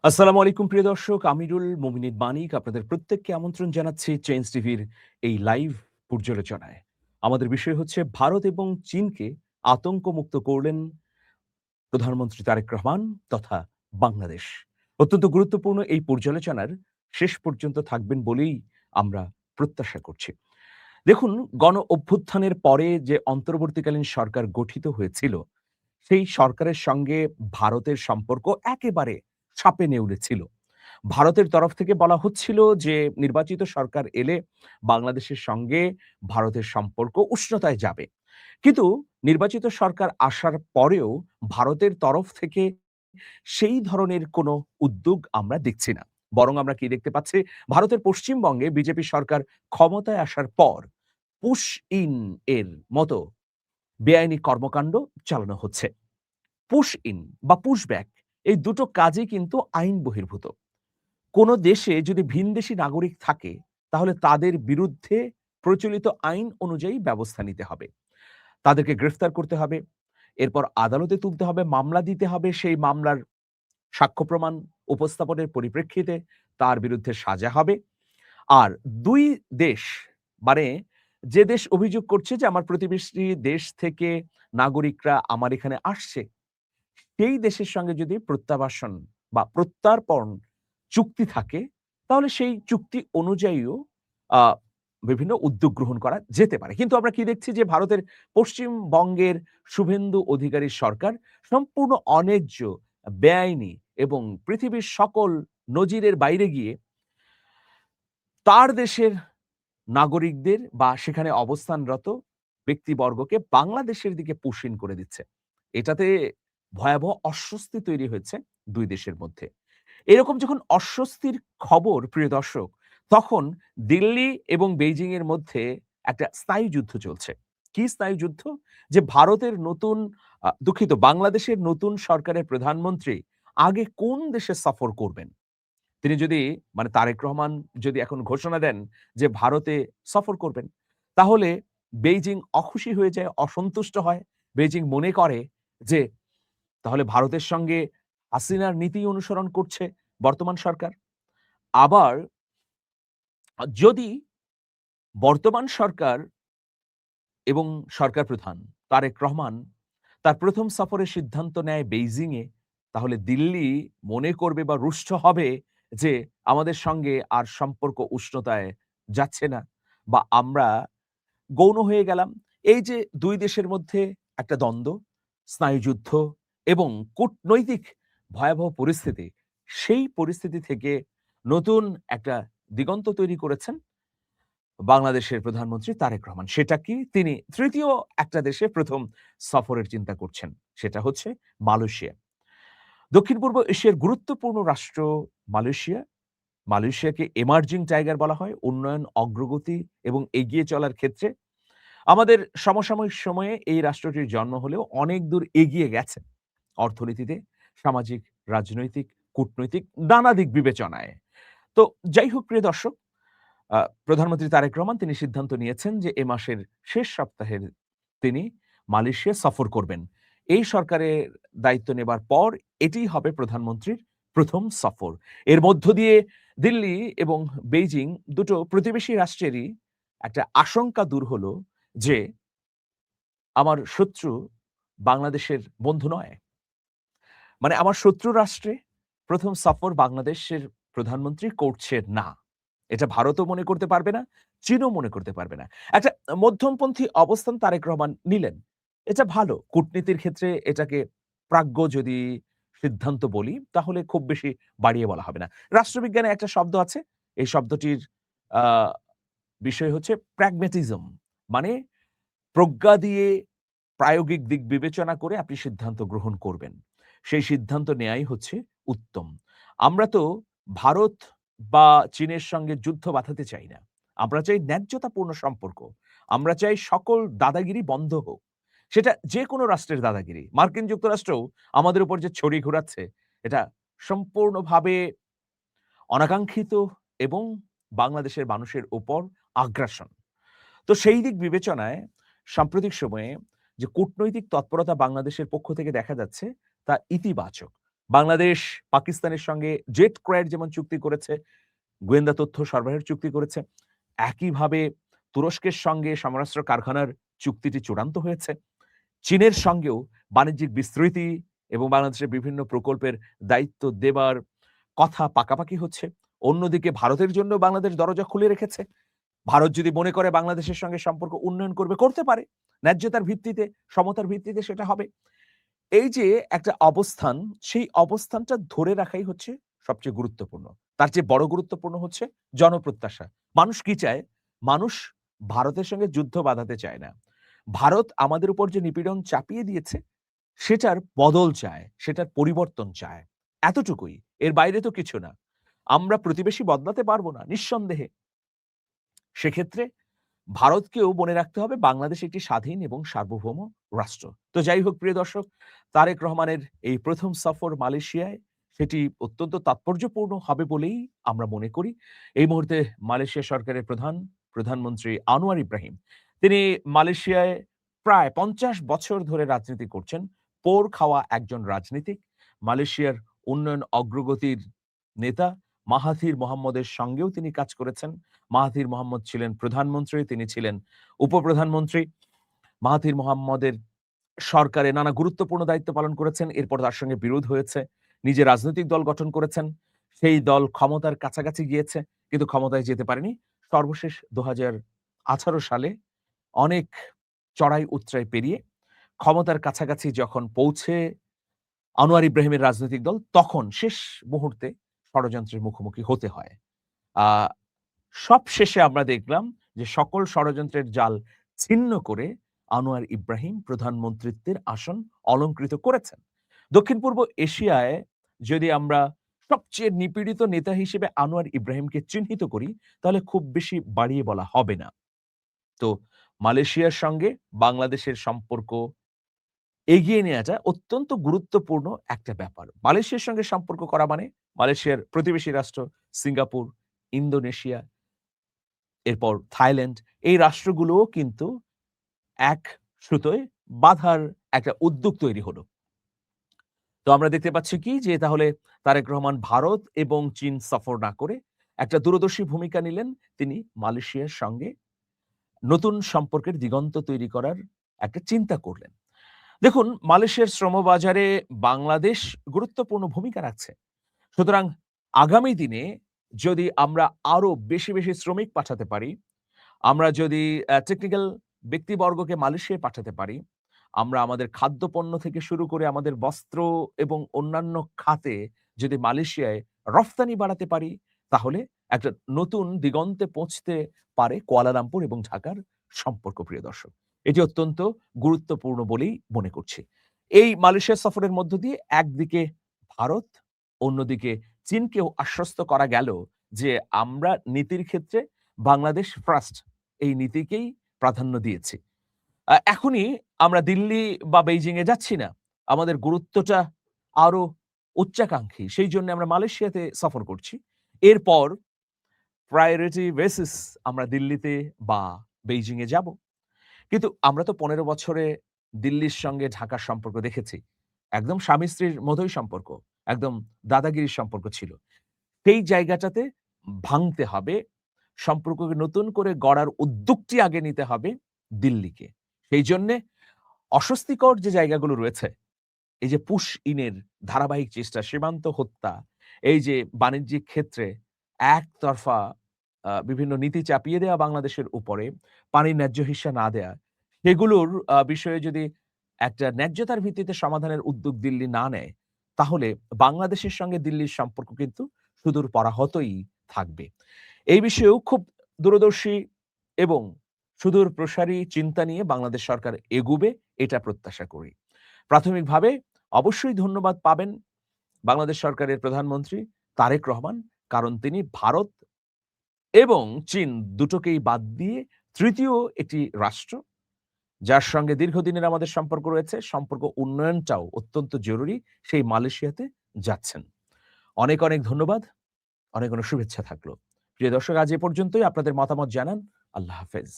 আসসালামু আলাইকুম প্রিয় দর্শক। আমিরুল মোমিনিন মানিক আপনাদের প্রত্যেককে আমন্ত্রণ জানাচ্ছি চেঞ্জ টিভির এই লাইভ পর্যালোচনায়। আমাদের বিষয় হচ্ছে ভারত এবং চীনকে আতঙ্কমুক্ত করলেন প্রধানমন্ত্রী তারেক রহমান তথা বাংলাদেশ। অত্যন্ত গুরুত্বপূর্ণ এই পর্যালোচনার শেষ পর্যন্ত থাকবেন বলেই আমরা প্রত্যাশা করছি। দেখুন, গণ অভ্যুত্থানের পরে যে অন্তর্বর্তীকালীন সরকার গঠিত হয়েছিল, সেই সরকারের সঙ্গে ভারতের সম্পর্ক একেবারে চাপে নেউলে ছিল। ভারতের তরফ থেকে বলা হচ্ছিল যে নির্বাচিত সরকার এলে বাংলাদেশের সঙ্গে ভারতের সম্পর্ক উষ্ণতায় যাবে। কিন্তু নির্বাচিত সরকার আসার পরেও ভারতের তরফ থেকে সেই ধরনের কোনো উদ্যোগ আমরা দেখছি না। বরং আমরা কি দেখতে পাচ্ছি? ভারতের পশ্চিমবঙ্গে বিজেপি সরকার ক্ষমতায় আসার পর পুশ ইন এর মতো বেআইনি কর্মকাণ্ড চালানো হচ্ছে। পুশ ইন বা পুশ ব্যাক এই দুটো কাজই কিন্তু আইন বহির্ভূত। কোনো দেশে যদি ভিনদেশী নাগরিক থাকে, তাহলে তাদের বিরুদ্ধে প্রচলিত আইন অনুযায়ী ব্যবস্থা নিতে হবে। তাদেরকে গ্রেফতার করতে হবে। এরপর আদালতে তুলতে হবে, মামলা দিতে হবে। সেই মামলার সাক্ষ্য প্রমাণ উপস্থাপনের পরিপ্রেক্ষিতে তার বিরুদ্ধে সাজা হবে। আর ২ দেশ মানে যে দেশ অভিযোগ করছে যে আমার প্রতিবেশী দেশ থেকে নাগরিকরা আমার এখানে আসছে, সেই দেশের সঙ্গে যদি প্রত্যাবাসন বা প্রত্যার্পণ চুক্তি থাকে, তাহলে সেই চুক্তি অনুযায়ীও আ বিভিন্ন উদ্যোগ গ্রহণ করা যেতে পারে। কিন্তু আমরা কি দেখছি যে ভারতের পশ্চিমবঙ্গের শুভেন্দু অধিকারীর সরকার সম্পূর্ণ অন্যায্য, বেআইনি এবং পৃথিবীর সকল নজিরের বাইরে গিয়ে তার দেশের নাগরিকদের বা সেখানে অবস্থানরত ব্যক্তিবর্গকে বাংলাদেশের দিকে পুশ-ইন করে দিচ্ছে। এটাতে ভয়াবহ অস্বস্তি তৈরি হয়েছে ২ দেশের মধ্যে। এরকম যখন অস্বস্তির খবর প্রিয় দর্শক, তখন দিল্লি এবং বেইজিং এর মধ্যে একটা স্নায়ুযুদ্ধ চলছে। কি স্নায়ুযুদ্ধ? যে ভারতের নতুন দুঃখিত বাংলাদেশের নতুন সরকারের প্রধানমন্ত্রী আগে কোন দেশে সফর করবেন? তিনি যদি মানে তারেক রহমান যদি এখন ঘোষণা দেন যে ভারতে সফর করবেন, তাহলে বেইজিং অখুশি হয়ে যায়, অসন্তুষ্ট হয়। বেইজিং মনে করে যে তাহলে ভারতের সঙ্গে হাসিনার নীতি অনুসরণ করছে বর্তমান সরকার। আবার যদি বর্তমান সরকার এবং সরকার প্রধান তারেক রহমান তার ১ম সফরের সিদ্ধান্ত নেয় বেইজিংয়ে, তাহলে দিল্লি মনে করবে বা রুষ্ট হবে যে আমাদের সঙ্গে আর সম্পর্ক উষ্ণতায় যাচ্ছে না বা আমরা গৌণ হয়ে গেলাম। এই যে ২ দেশের মধ্যে একটা দ্বন্দ্ব, স্নায়ুযুদ্ধ এবং কূটনৈতিক ভয়াবহ পরিস্থিতি, সেই পরিস্থিতি থেকে নতুন একটা দিগন্ত তৈরি করেছেন বাংলাদেশের প্রধানমন্ত্রী তারেক রহমান। সেটা কি? তিনি ৩য় একটা দেশে ১ম সফরের চিন্তা করছেন। সেটা হচ্ছে মালয়েশিয়া। দক্ষিণ-পূর্ব এশিয়ার গুরুত্বপূর্ণ রাষ্ট্র মালয়েশিয়া। মালয়েশিয়াকে এমার্জিং টাইগার বলা হয়। উন্নয়ন, অগ্রগতি এবং এগিয়ে চলার ক্ষেত্রে আমাদের সমসাময়িক সময়ে এই রাষ্ট্রটির জন্ম হলেও অনেক দূর এগিয়ে গেছে। অর্থনীতিতে, সামাজিক, রাজনৈতিক, কূটনৈতিক নানা দিক বিবেচনায়। তো যাই হোক প্রিয় দর্শক, আ প্রধানমন্ত্রী তারেক রহমান তিনি সিদ্ধান্ত নিয়েছেন যে এ মাসের শেষ সপ্তাহের তিনি মালয়েশিয়া সফর করবেন। এই সরকারের দায়িত্ব নেবার পর এটিই হবে প্রধানমন্ত্রীর ১ম সফর। এর মধ্য দিয়ে দিল্লি এবং বেইজিং দুটো প্রতিবেশী রাষ্ট্রেরই একটা আশঙ্কা দূর হলো যে আমার শত্রু বাংলাদেশের বন্ধু নয়। মানে আমার শত্রু রাষ্ট্রে ১ম সফর বাংলাদেশের প্রধানমন্ত্রী করছে না। এটা ভারতও মনে করতে পারবে না, চীনও মনে করতে পারবে না। একটা মধ্যমপন্থী অবস্থান তারেক রহমান নিলেন। এটা ভালো। কূটনীতির ক্ষেত্রে এটাকে প্রাজ্ঞ যদি সিদ্ধান্ত বলি, তাহলে খুব বেশি বাড়িয়ে বলা হবে না। রাষ্ট্রবিজ্ঞানে একটা শব্দ আছে। এই শব্দটির আ বিষয় হচ্ছে প্র্যাগম্যাটিজম। মানে প্রজ্ঞা দিয়ে প্রায়োগিক দিক বিবেচনা করে আপনি সিদ্ধান্ত গ্রহণ করবেন। সেই সিদ্ধান্ত নেয়াই হচ্ছে উত্তম। আমরা তো ভারত বা চীনের সঙ্গে যুদ্ধ বাঁধাতে চাই না। আমরা চাই ন্যায্যতাপূর্ণ সম্পর্ক। আমরা চাই সকল দাদাগিরি বন্ধ হোক। সেটা যেকোনো রাষ্ট্রের দাদাগিরি। মার্কিন যুক্তরাষ্ট্রও আমাদের উপর যে ছড়ি ঘোরাচ্ছে, এটা সম্পূর্ণভাবে অনাকাঙ্ক্ষিত এবং বাংলাদেশের মানুষের উপর আগ্রাসন। তো সেই দিক বিবেচনায় সাম্প্রতিক সময়ে যে কূটনৈতিক তৎপরতা বাংলাদেশের পক্ষ থেকে দেখা যাচ্ছে, তা ইতিবাচক। বাংলাদেশ পাকিস্তানের সঙ্গে জেট ক্রয়ের যেমন চুক্তি করেছে, গোয়েন্দা তথ্য সরবরাহের চুক্তি করেছে, একইভাবে তুরস্কের সঙ্গে সমরাস্ত্র কারখানার চুক্তিটি চূড়ান্ত হয়েছে। চীনের সঙ্গেও বাণিজ্যিক বিস্তৃতি এবং বাংলাদেশের বিভিন্ন প্রকল্পের দায়িত্ব দেবার কথা পাকাপাকি হচ্ছে। অন্যদিকে ভারতের জন্য বাংলাদেশ দরজা খুলে রেখেছে। ভারত যদি মনে করে বাংলাদেশের সঙ্গে সম্পর্ক উন্নয়ন করবে, করতে পারে। ন্যায্যতার ভিত্তিতে, সমতার ভিত্তিতে সেটা হবে। এই যে একটা অবস্থান, সেই অবস্থানটা ধরে রাখাই হচ্ছে সবচেয়ে গুরুত্বপূর্ণ। তার চেয়ে বড় গুরুত্বপূর্ণ হচ্ছে জনপ্রত্যাশা। মানুষ কি চায়? মানুষ ভারতের সঙ্গে যুদ্ধ বাঁধাতে চায় না। ভারত আমাদের উপর যে নিপীড়ন চাপিয়ে দিয়েছে, সেটার বদল চায়, সেটার পরিবর্তন চায়। এতটুকুই। এর বাইরে তো কিছু না। আমরা প্রতিবেশী বদলাতে পারব না, নিঃসন্দেহে। সেক্ষেত্রে ভারতকেও মনে রাখতে হবে বাংলাদেশ একটি স্বাধীন এবং সার্বভৌম রাষ্ট্র। তো যাই হোক প্রিয় দর্শক, তারেক রহমানের এই প্রথম সফর মালয়েশিয়ায় সেটি অত্যন্ত তাৎপর্যপূর্ণ হবে বলেই আমরা মনে করি। এই মুহূর্তে মালয়েশিয়া সরকারের প্রধানমন্ত্রী আনোয়ার ইব্রাহিম, তিনি মালয়েশিয়ায় প্রায় ৫০ বছর ধরে রাজনীতি করছেন। পোর খাওয়া একজন রাজনীতিক। মালয়েশিয়ার উন্নয়ন অগ্রগতির নেতা মাহাথির মোহাম্মদের সঙ্গেও তিনি কাজ করেছেন। মাহাথির মোহাম্মদ ছিলেন প্রধানমন্ত্রী, তিনি ছিলেন উপপ্রধানমন্ত্রী। মাহাথির মোহাম্মদের সরকারে নানা গুরুত্বপূর্ণ দায়িত্ব পালন করেছেন। এরপর তার সঙ্গে বিরোধ হয়েছে। নিজে রাজনৈতিক দল গঠন করেছেন। সেই দল ক্ষমতার কাছাকাছি গিয়েছে, কিন্তু ক্ষমতায় যেতে পারেনি। সর্বশেষ ২০১৮ সালে অনেক চড়াই উতরাই পেরিয়ে ক্ষমতার কাছাকাছি যখন পৌঁছে আনোয়ার ইব্রাহিমের রাজনৈতিক দল, তখন শেষ মুহূর্তে ষড়যন্ত্রের মুখোমুখি হতে হয়। আ সবশেষে আমরা দেখলাম যে সকল ষড়যন্ত্রের জাল ছিন্ন করে আনোয়ার ইব্রাহিম প্রধানমন্ত্রিত্বের আসন অলংকৃত করেছেন। দক্ষিণ-পূর্ব এশিয়ায় যদি আমরা সবচেয়ে নিপীড়িত নেতা হিসেবে আনোয়ার ইব্রাহিমকে চিহ্নিত করি, তাহলে খুব বেশি বাড়িয়ে বলা হবে না। তো মালয়েশিয়ার সঙ্গে বাংলাদেশের সম্পর্ক এগিয়ে নেয়াটা অত্যন্ত গুরুত্বপূর্ণ একটা ব্যাপার। মালয়েশিয়ার সঙ্গে সম্পর্ক করা মানে মালয়েশিয়ার প্রতিবেশী রাষ্ট্র সিঙ্গাপুর, ইন্দোনেশিয়া, এরপর থাইল্যান্ড, এই রাষ্ট্রগুলোও কিন্তু এক সুতোয় বাঁধার একটা উদ্যোগ তৈরি হলো। তো আমরা দেখতে পাচ্ছি কি যে তাহলে তারেক রহমান ভারত এবং চীন সফর না করে একটা দূরদর্শী ভূমিকা নিলেন। তিনি মালয়েশিয়ার সঙ্গে নতুন সম্পর্কের দিগন্ত তৈরি করার একটা চিন্তা করলেন। দেখুন, মালয়েশিয়ার শ্রমবাজারে বাংলাদেশ গুরুত্বপূর্ণ ভূমিকা রাখছে। সুতরাং আগামী দিনে যদি আমরা আরো বেশি, বেশি শ্রমিক পাঠাতে পারি, আমরা যদি টেকনিক্যাল ব্যক্তিবর্গকে মালয়েশিয়ায় পাঠাতে পারি, আমরা আমাদের খাদ্যপণ্য থেকে শুরু করে আমাদের বস্ত্র এবং অন্যান্য খাতে যদি মালয়েশিয়ায় রফতানি বাড়াতে পারি, তাহলে একটা নতুন দিগন্তে পৌঁছতে পারে কুয়ালালামপুর এবং ঢাকার সম্পর্ক, প্রিয় দর্শক। এটি অত্যন্ত গুরুত্বপূর্ণ বলেই মনে করছি। এই মালয়েশিয়া সফরের মধ্য দিয়ে একদিকে ভারত, অন্যদিকে চীনকেও আশ্বস্ত করা গেল যে আমরা নীতির ক্ষেত্রে বাংলাদেশ ফার্স্ট এই নীতিকেই প্রাধান্য দিয়েছি। এখনই আমরা দিল্লি বা বেইজিং এ যাচ্ছি না। আমাদের গুরুত্বটা আরো উচ্চাকাঙ্ক্ষী। সেইজন্য আমরা মালয়েশিয়াতে সফর করছি। এরপর প্রায়োরিটি বেসিস আমরা দিল্লিতে বা বেইজিং এ যাব। কিন্তু আমরা তো ১৫ বছরে দিল্লির সঙ্গে ঢাকার সম্পর্ক দেখেছি। একদম স্বামী-স্ত্রীর মতোই সম্পর্ক। একদম দাদাগিরির সম্পর্ক ছিল। সেই জায়গাটাতে ভাঙতে হবে। সম্পর্ককে নতুন করে গড়ার উদ্যোগটি আগে নিতে হবে দিল্লিকে। সেইজন্যে অস্বস্তিকর যে জায়গাগুলো রয়েছে, এই যে পুশ ইনের ধারাবাহিক চেষ্টা, সীমান্ত হত্যা, এই যে বাণিজ্যিক ক্ষেত্রে একতরফা বিভিন্ন নীতি চাপিয়ে দেওয়া বাংলাদেশের উপরে, পানির ন্যায্য হিস্যা না দেয়া, সেগুলোর বিষয়ে যদি একটা ন্যায্যতার ভিত্তিতে সমাধানের উদ্যোগ দিল্লি না নেয়, তাহলে বাংলাদেশের সঙ্গে দিল্লির সম্পর্ক কিন্তু সুদূর পরাহতই থাকবে। এই বিষয়েও খুব দূরদর্শী এবং সুদূর প্রসারী চিন্তা নিয়ে বাংলাদেশ সরকার এগুবে, এটা প্রত্যাশা করি। প্রাথমিকভাবে অবশ্যই ধন্যবাদ পাবেন বাংলাদেশ সরকারের প্রধানমন্ত্রী তারেক রহমান। কারণ তিনি ভারত এবং চীন দুটোকেই বাদ দিয়ে তৃতীয় একটি রাষ্ট্র, যার সঙ্গে দীর্ঘদিনের আমাদের সম্পর্ক রয়েছে, সম্পর্ক উন্নয়নটাও অত্যন্ত জরুরি, সেই মালয়েশিয়াতে যাচ্ছেন। অনেক, অনেক ধন্যবাদ। অনেক, অনেক শুভেচ্ছা থাকলো। প্রিয় দর্শক, আজ এ পর্যন্তই। আপনাদের মতামত জানান। আল্লাহ হাফেজ।